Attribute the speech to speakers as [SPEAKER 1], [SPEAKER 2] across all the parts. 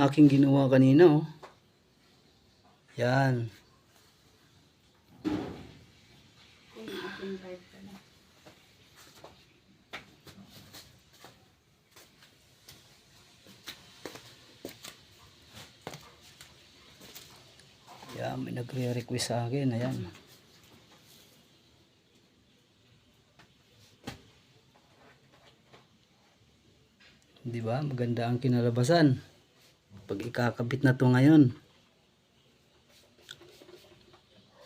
[SPEAKER 1] aking ginawa kanina, oh. Yan. Yan, may nagre-request sa akin. Ayan. Di ba? Maganda ang kinalabasan. Pag ikakabit na to ngayon.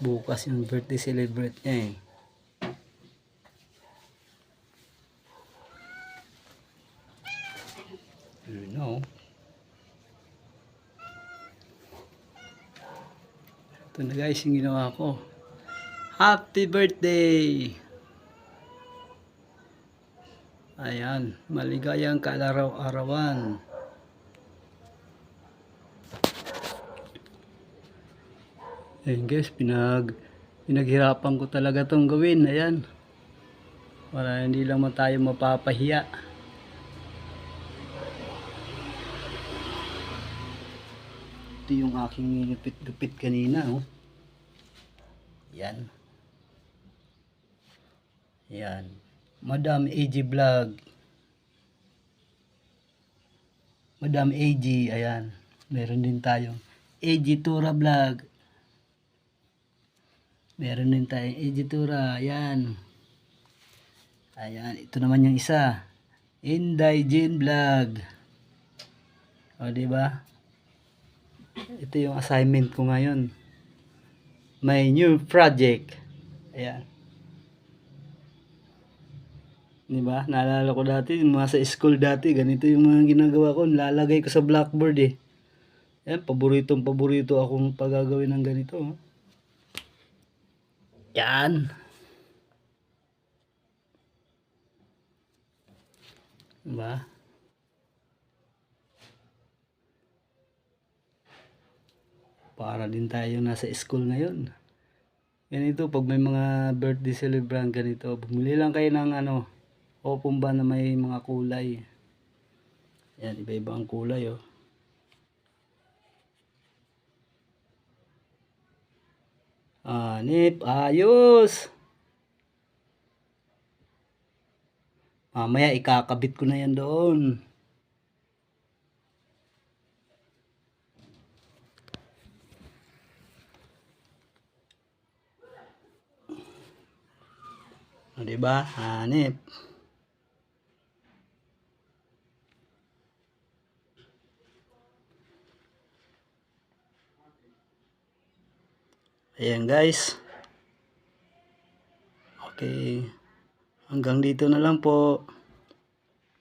[SPEAKER 1] Bukas yung birthday celebrate niya eh. You know. Ito na guys yung ginawa ko. Happy birthday! Ayan, maligayang kalaraw-arawan. Ayan guys, pinaghirapan ko talaga tong gawin. Ayan. Para hindi lang tayo mapapahiya. Ito yung aking gupit-gupit kanina, oh. Yan. Yan. Madam AG Vlog. Madam AG, ayan. Meron din tayong AG Tura Vlog. Meron din tayong AG Tura, ayan. Ayan, ito naman yung isa. Inday Jane Vlog. O, diba? Ito yung assignment ko ngayon. My new project. Ayan. Diba? Naalala ko dati, mga sa school dati, ganito yung mga ginagawa ko. Nilalagay ko sa blackboard eh. Ayan, paborito akong pagagawin ng ganito. Oh. Yan. Diba? Para din tayo nasa school ngayon. Ganito, pag may mga birthday celebrant ganito, bumili lang kayo ng ano, opomba na may mga kulay. Yan, iba-iba ang kulay, oh. Nip, ayos! Mamaya, ikakabit ko na yan doon. O, diba? Hanip. Ayan guys. Okay. Hanggang dito na lang po.